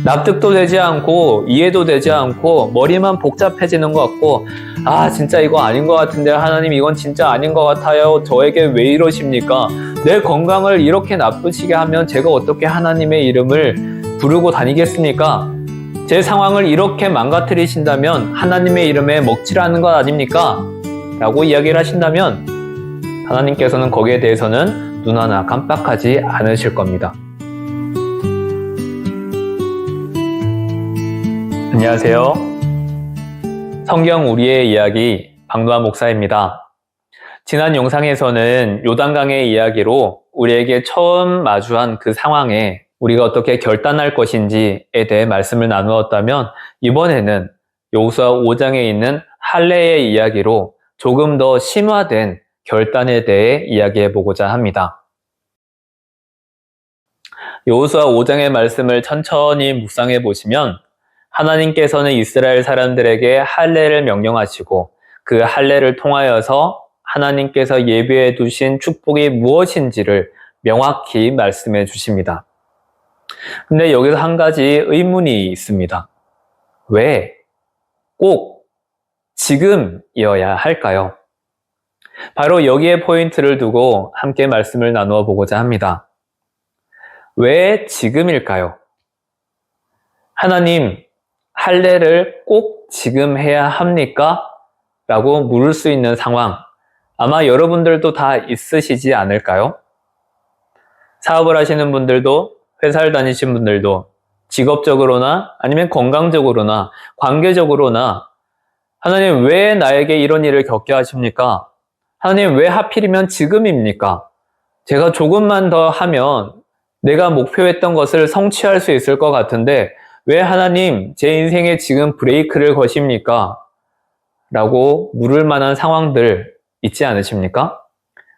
납득도 되지 않고 이해도 되지 않고 머리만 복잡해지는 것 같고, 아 진짜 이거 아닌 것 같은데 하나님 이건 진짜 아닌 것 같아요. 저에게 왜 이러십니까? 내 건강을 이렇게 나쁘시게 하면 제가 어떻게 하나님의 이름을 부르고 다니겠습니까? 제 상황을 이렇게 망가뜨리신다면 하나님의 이름에 먹칠하는 것 아닙니까? 라고 이야기를 하신다면 하나님께서는 거기에 대해서는 눈 하나 깜빡하지 않으실 겁니다. 안녕하세요. 성경 우리의 이야기 방도환 목사입니다. 지난 영상에서는 요단강의 이야기로 우리에게 처음 마주한 그 상황에 우리가 어떻게 결단할 것인지에 대해 말씀을 나누었다면, 이번에는 여호수아 5장에 있는 할례의 이야기로 조금 더 심화된 결단에 대해 이야기해 보고자 합니다. 여호수아 5장의 말씀을 천천히 묵상해 보시면 하나님께서는 이스라엘 사람들에게 할례를 명령하시고 그 할례를 통하여서 하나님께서 예비해 두신 축복이 무엇인지를 명확히 말씀해 주십니다. 근데 여기서 한 가지 의문이 있습니다. 왜 꼭 지금이어야 할까요? 바로 여기에 포인트를 두고 함께 말씀을 나누어 보고자 합니다. 왜 지금일까요? 하나님, 할례를 꼭 지금 해야 합니까? 라고 물을 수 있는 상황, 아마 여러분들도 다 있으시지 않을까요? 사업을 하시는 분들도, 회사를 다니신 분들도, 직업적으로나 아니면 건강적으로나 관계적으로나 하나님 왜 나에게 이런 일을 겪게 하십니까? 하나님 왜 하필이면 지금입니까? 제가 조금만 더 하면 내가 목표했던 것을 성취할 수 있을 것 같은데 왜 하나님 제 인생에 지금 브레이크를 거십니까? 라고 물을 만한 상황들 있지 않으십니까?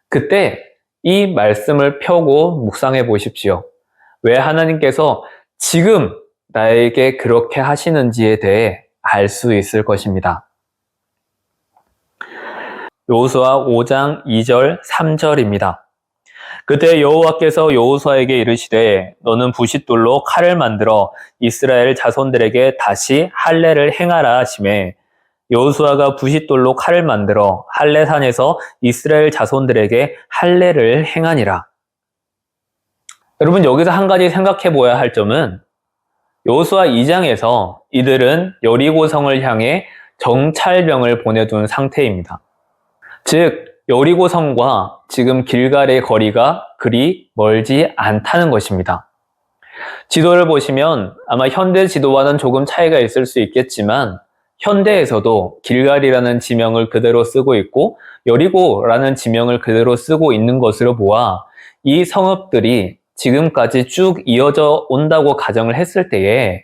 그때 이 말씀을 펴고 묵상해 보십시오. 왜 하나님께서 지금 나에게 그렇게 하시는지에 대해 알 수 있을 것입니다. 여호수아 5장 2절 3절입니다. 그때 여호와께서 여호수아에게 이르시되 너는 부싯돌로 칼을 만들어 이스라엘 자손들에게 다시 할례를 행하라 하시매 여호수아가 부싯돌로 칼을 만들어 할례산에서 이스라엘 자손들에게 할례를 행하니라. 여러분, 여기서 한 가지 생각해 보아야 할 점은 여호수아 2장에서 이들은 여리고성을 향해 정찰병을 보내둔 상태입니다. 즉 여리고성과 지금 길갈의 거리가 그리 멀지 않다는 것입니다. 지도를 보시면 아마 현대 지도와는 조금 차이가 있을 수 있겠지만 현대에서도 길갈이라는 지명을 그대로 쓰고 있고 여리고라는 지명을 그대로 쓰고 있는 것으로 보아 이 성읍들이 지금까지 쭉 이어져 온다고 가정을 했을 때에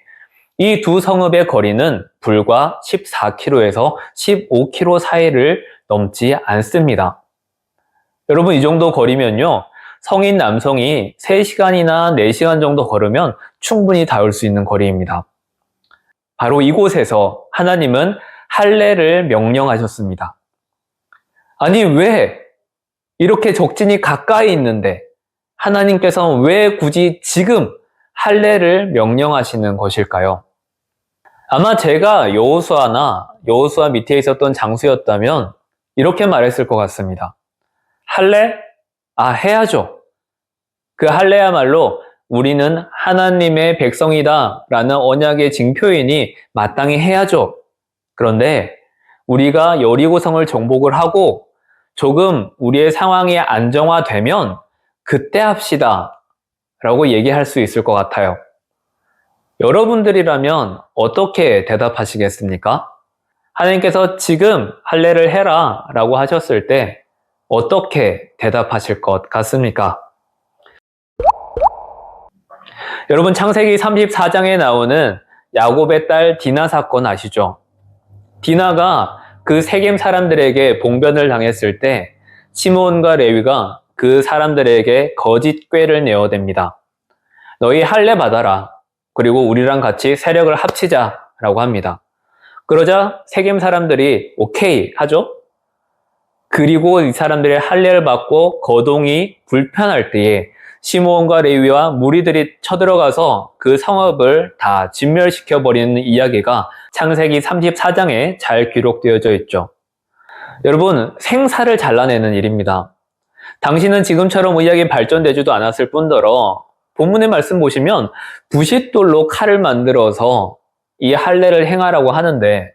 이 두 성읍의 거리는 불과 14km에서 15km 사이를 넘지 않습니다. 여러분, 이 정도 거리면요, 성인 남성이 3시간이나 4시간 정도 걸으면 충분히 닿을 수 있는 거리입니다. 바로 이곳에서 하나님은 할례를 명령하셨습니다. 아니, 왜 이렇게 적진이 가까이 있는데 하나님께서는 왜 굳이 지금 할례를 명령하시는 것일까요? 아마 제가 여호수아나 여호수아 밑에 있었던 장수였다면 이렇게 말했을 것 같습니다. 할례? 해야죠. 그 할례야말로 우리는 하나님의 백성이다 라는 언약의 징표이니 마땅히 해야죠. 그런데 우리가 여리고성을 정복을 하고 조금 우리의 상황이 안정화되면 그때 합시다 라고 얘기할 수 있을 것 같아요. 여러분들이라면 어떻게 대답하시겠습니까? 하나님께서 지금 할례를 해라 라고 하셨을 때 어떻게 대답하실 것 같습니까? 여러분, 창세기 34장에 나오는 야곱의 딸 디나 사건 아시죠? 디나가 그 세겜 사람들에게 봉변을 당했을 때 시므온과 레위가 그 사람들에게 거짓 꾀를 내어댑니다. 너희 할례 받아라. 그리고 우리랑 같이 세력을 합치자라고 합니다. 그러자 세겜 사람들이 오케이 하죠? 그리고 이 사람들의 할례를 받고 거동이 불편할 때에 시므온과 레위와 무리들이 쳐들어가서 그 성읍을 다 진멸시켜버리는 이야기가 창세기 34장에 잘 기록되어져 있죠. 여러분, 생사를 잘라내는 일입니다. 당시는 지금처럼 의학이 발전되지도 않았을 뿐더러 본문의 말씀 보시면 부싯돌로 칼을 만들어서 이 할례를 행하라고 하는데,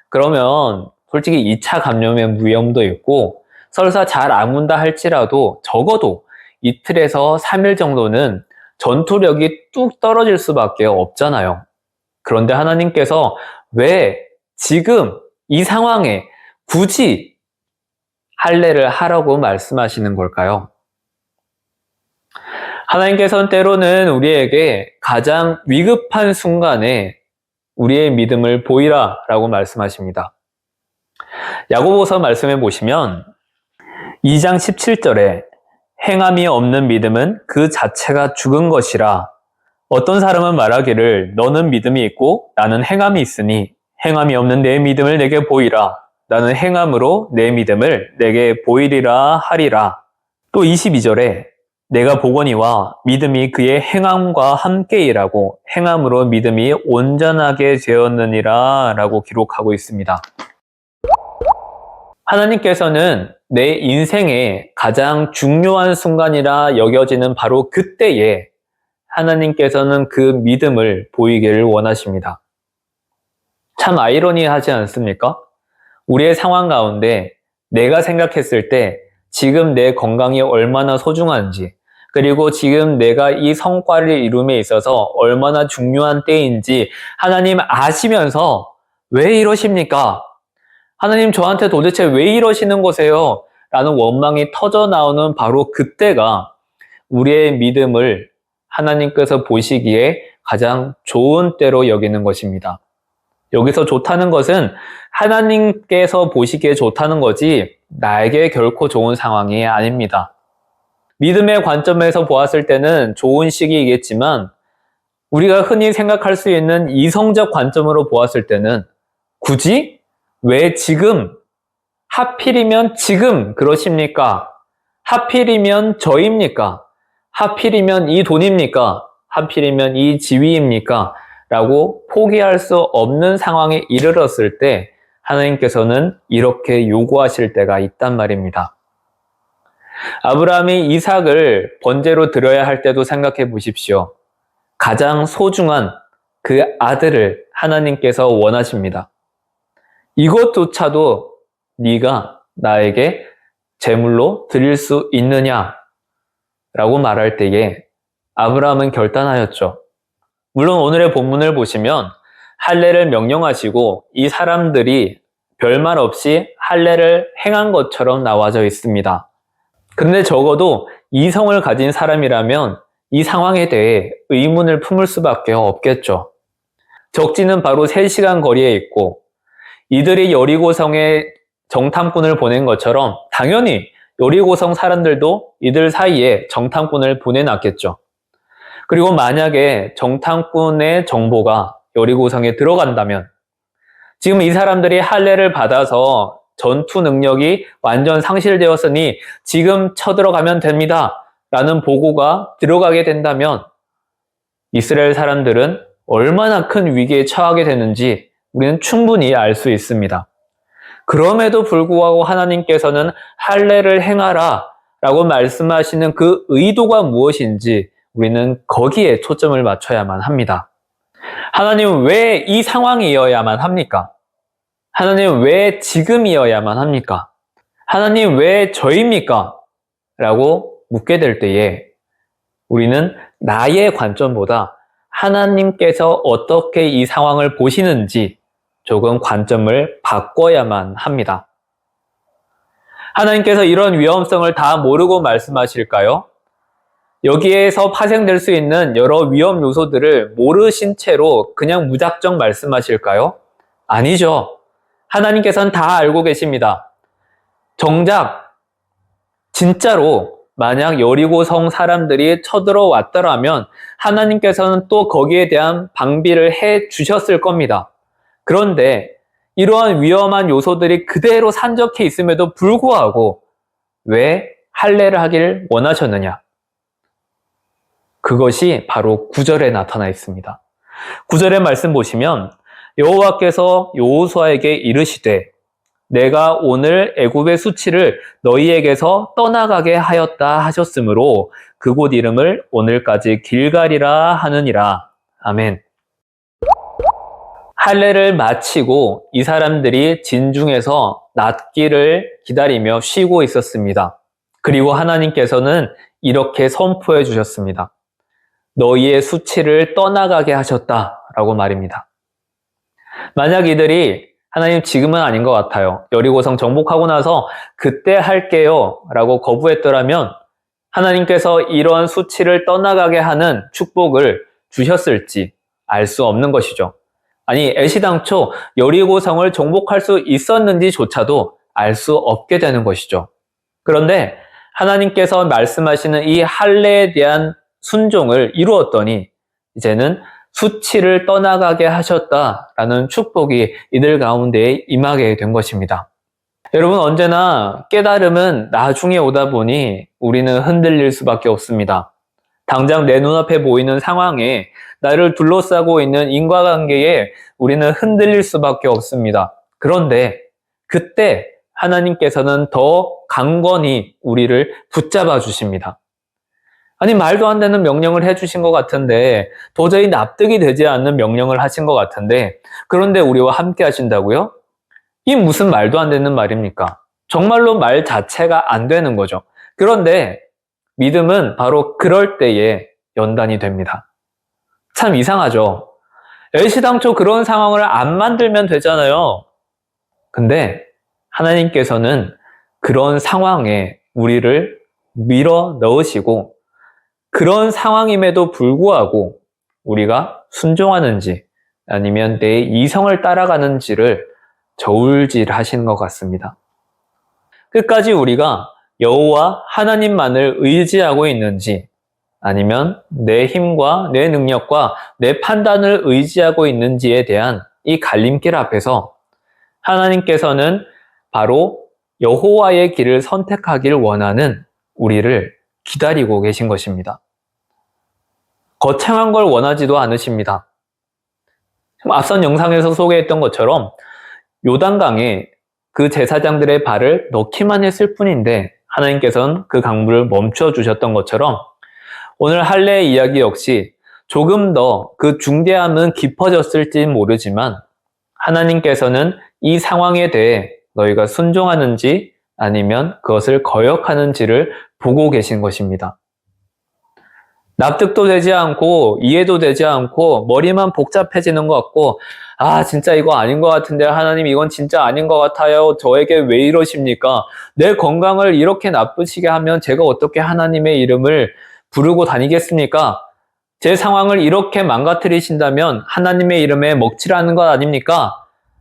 그러면 솔직히 2차 감염의 위험도 있고 설사 잘 안 문다 할지라도 적어도 이틀에서 3일 정도는 전투력이 뚝 떨어질 수밖에 없잖아요. 그런데 하나님께서 왜 지금 이 상황에 굳이 할례를 하라고 말씀하시는 걸까요? 하나님께서는 때로는 우리에게 가장 위급한 순간에 우리의 믿음을 보이라 라고 말씀하십니다. 야고보서 말씀해 보시면 2장 17절에 행함이 없는 믿음은 그 자체가 죽은 것이라. 어떤 사람은 말하기를 너는 믿음이 있고 나는 행함이 있으니 행함이 없는 내 믿음을 내게 보이라. 나는 행함으로 내 믿음을 내게 보이리라 하리라. 또 22절에 내가 보거니와 믿음이 그의 행함과 함께 일하고 행함으로 믿음이 온전하게 되었느니라 라고 기록하고 있습니다. 하나님께서는 내 인생의 가장 중요한 순간이라 여겨지는 바로 그때에 하나님께서는 그 믿음을 보이기를 원하십니다. 참 아이러니하지 않습니까? 우리의 상황 가운데 내가 생각했을 때 지금 내 건강이 얼마나 소중한지, 그리고 지금 내가 이 성과를 이룸에 있어서 얼마나 중요한 때인지 하나님 아시면서 왜 이러십니까? 하나님 저한테 도대체 왜 이러시는 거세요? 라는 원망이 터져 나오는 바로 그때가 우리의 믿음을 하나님께서 보시기에 가장 좋은 때로 여기는 것입니다. 여기서 좋다는 것은 하나님께서 보시기에 좋다는 거지 나에게 결코 좋은 상황이 아닙니다. 믿음의 관점에서 보았을 때는 좋은 시기이겠지만 우리가 흔히 생각할 수 있는 이성적 관점으로 보았을 때는 굳이 왜 지금, 하필이면 지금 그러십니까? 하필이면 저입니까? 하필이면 이 돈입니까? 하필이면 이 지위입니까? 라고 포기할 수 없는 상황에 이르렀을 때 하나님께서는 이렇게 요구하실 때가 있단 말입니다. 아브라함이 이삭을 번제로 드려야 할 때도 생각해 보십시오. 가장 소중한 그 아들을 하나님께서 원하십니다. 이것조차도 네가 나에게 제물로 드릴 수 있느냐? 라고 말할 때에 아브라함은 결단하였죠. 물론 오늘의 본문을 보시면 할례를 명령하시고 이 사람들이 별말 없이 할례를 행한 것처럼 나와져 있습니다. 그런데 적어도 이성을 가진 사람이라면 이 상황에 대해 의문을 품을 수밖에 없겠죠. 적지는 바로 3시간 거리에 있고 이들이 여리고성에 정탐꾼을 보낸 것처럼 당연히 여리고성 사람들도 이들 사이에 정탐꾼을 보내놨겠죠. 그리고 만약에 정탐꾼의 정보가 여리고성에 들어간다면 지금 이 사람들이 할례를 받아서 전투 능력이 완전 상실되었으니 지금 쳐들어가면 됩니다 라는 보고가 들어가게 된다면 이스라엘 사람들은 얼마나 큰 위기에 처하게 되는지 우리는 충분히 알 수 있습니다. 그럼에도 불구하고 하나님께서는 할례를 행하라 라고 말씀하시는 그 의도가 무엇인지 우리는 거기에 초점을 맞춰야만 합니다. 하나님은 왜 이 상황이어야만 합니까? 하나님 왜 지금이어야만 합니까? 하나님 왜 저입니까? 라고 묻게 될 때에 우리는 나의 관점보다 하나님께서 어떻게 이 상황을 보시는지 조금 관점을 바꿔야만 합니다. 하나님께서 이런 위험성을 다 모르고 말씀하실까요? 여기에서 파생될 수 있는 여러 위험 요소들을 모르신 채로 그냥 무작정 말씀하실까요? 아니죠. 하나님께서는 다 알고 계십니다. 정작 진짜로 만약 여리고성 사람들이 쳐들어왔더라면 하나님께서는 또 거기에 대한 방비를 해 주셨을 겁니다. 그런데 이러한 위험한 요소들이 그대로 산적해 있음에도 불구하고 왜 할례를 하기를 원하셨느냐? 그것이 바로 9절에 나타나 있습니다. 9절의 말씀 보시면 여호와께서 여호수아에게 이르시되 내가 오늘 애굽의 수치를 너희에게서 떠나가게 하였다 하셨으므로 그곳 이름을 오늘까지 길갈이라 하느니라. 아멘. 할례를 마치고 이 사람들이 진중에서 낫기를 기다리며 쉬고 있었습니다. 그리고 하나님께서는 이렇게 선포해 주셨습니다. 너희의 수치를 떠나가게 하셨다라고 말입니다. 만약 이들이 하나님 지금은 아닌 것 같아요. 여리고성 정복하고 나서 그때 할게요 라고 거부했더라면 하나님께서 이런 수치를 떠나가게 하는 축복을 주셨을지 알 수 없는 것이죠. 아니 애시당초 여리고성을 정복할 수 있었는지조차도 알 수 없게 되는 것이죠. 그런데 하나님께서 말씀하시는 이 할례에 대한 순종을 이루었더니 이제는 수치를 떠나가게 하셨다라는 축복이 이들 가운데에 임하게 된 것입니다. 여러분 언제나 깨달음은 나중에 오다 보니 우리는 흔들릴 수밖에 없습니다. 당장 내 눈앞에 보이는 상황에 나를 둘러싸고 있는 인과관계에 우리는 흔들릴 수밖에 없습니다. 그런데 그때 하나님께서는 더 강건히 우리를 붙잡아 주십니다. 아니 말도 안 되는 명령을 해주신 것 같은데 도저히 납득이 되지 않는 명령을 하신 것 같은데 그런데 우리와 함께 하신다고요? 이 무슨 말도 안 되는 말입니까? 정말로 말 자체가 안 되는 거죠. 그런데 믿음은 바로 그럴 때에 연단이 됩니다. 참 이상하죠. 애시당초 그런 상황을 안 만들면 되잖아요. 근데 하나님께서는 그런 상황에 우리를 밀어 넣으시고 그런 상황임에도 불구하고 우리가 순종하는지 아니면 내 이성을 따라가는지를 저울질하시는 것 같습니다. 끝까지 우리가 여호와 하나님만을 의지하고 있는지 아니면 내 힘과 내 능력과 내 판단을 의지하고 있는지에 대한 이 갈림길 앞에서 하나님께서는 바로 여호와의 길을 선택하길 원하는 우리를 기다리고 계신 것입니다. 거창한 걸 원하지도 않으십니다. 앞선 영상에서 소개했던 것처럼 요단강에 그 제사장들의 발을 넣기만 했을 뿐인데 하나님께서는 그 강물을 멈춰 주셨던 것처럼 오늘 할례의 이야기 역시 조금 더 그 중대함은 깊어졌을지 모르지만 하나님께서는 이 상황에 대해 너희가 순종하는지 아니면 그것을 거역하는지를 보고 계신 것입니다. 납득도 되지 않고 이해도 되지 않고 머리만 복잡해지는 것 같고 진짜 이거 아닌 것 같은데 하나님 이건 진짜 아닌 것 같아요. 저에게 왜 이러십니까? 내 건강을 이렇게 나쁘시게 하면 제가 어떻게 하나님의 이름을 부르고 다니겠습니까? 제 상황을 이렇게 망가뜨리신다면 하나님의 이름에 먹칠하는 것 아닙니까?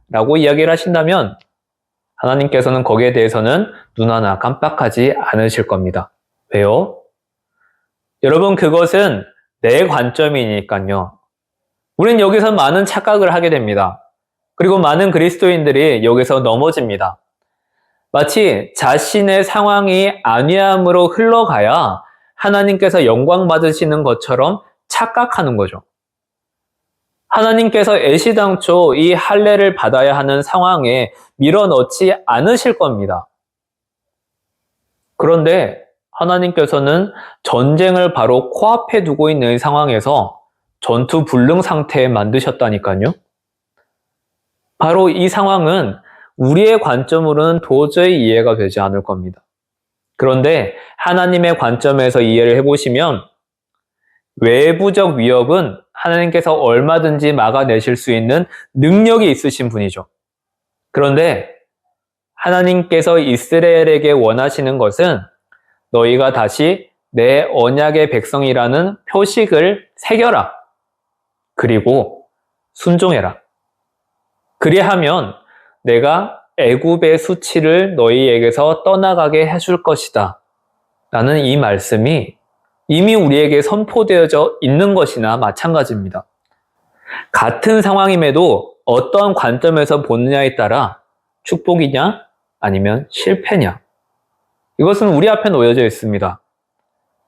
라고 이야기를 하신다면 하나님께서는 거기에 대해서는 눈 하나 깜빡하지 않으실 겁니다. 왜요? 여러분 그것은 내 관점이니까요. 우린 여기서 많은 착각을 하게 됩니다. 그리고 많은 그리스도인들이 여기서 넘어집니다. 마치 자신의 상황이 안위함으로 흘러가야 하나님께서 영광 받으시는 것처럼 착각하는 거죠. 하나님께서 애시당초 이 할례를 받아야 하는 상황에 밀어넣지 않으실 겁니다. 그런데 하나님께서는 전쟁을 바로 코앞에 두고 있는 상황에서 전투 불능 상태에 만드셨다니까요. 바로 이 상황은 우리의 관점으로는 도저히 이해가 되지 않을 겁니다. 그런데 하나님의 관점에서 이해를 해보시면 외부적 위협은 하나님께서 얼마든지 막아내실 수 있는 능력이 있으신 분이죠. 그런데 하나님께서 이스라엘에게 원하시는 것은 너희가 다시 내 언약의 백성이라는 표식을 새겨라. 그리고 순종해라. 그리하면 내가 애굽의 수치를 너희에게서 떠나가게 해줄 것이다. 라는 이 말씀이 이미 우리에게 선포되어져 있는 것이나 마찬가지입니다. 같은 상황임에도 어떤 관점에서 보느냐에 따라 축복이냐 아니면 실패냐 이것은 우리 앞에 놓여져 있습니다.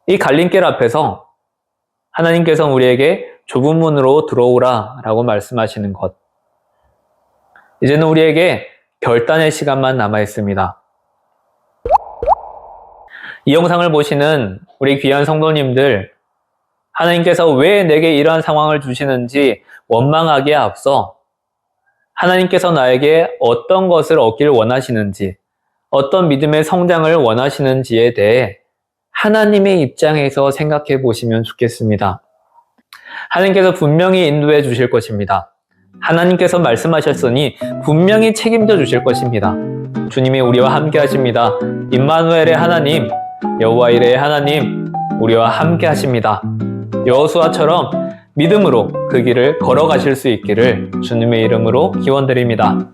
이 갈림길 앞에서 하나님께서 우리에게 좁은 문으로 들어오라 라고 말씀하시는 것. 이제는 우리에게 결단의 시간만 남아 있습니다. 이 영상을 보시는 우리 귀한 성도님들, 하나님께서 왜 내게 이러한 상황을 주시는지 원망하기에 앞서 하나님께서 나에게 어떤 것을 얻길 원하시는지, 어떤 믿음의 성장을 원하시는지에 대해 하나님의 입장에서 생각해 보시면 좋겠습니다. 하나님께서 분명히 인도해 주실 것입니다. 하나님께서 말씀하셨으니 분명히 책임져 주실 것입니다. 주님이 우리와 함께 하십니다. 임마누엘의 하나님, 여호와 이레의 하나님, 우리와 함께 하십니다. 여호수아처럼 믿음으로 그 길을 걸어가실 수 있기를 주님의 이름으로 기원드립니다.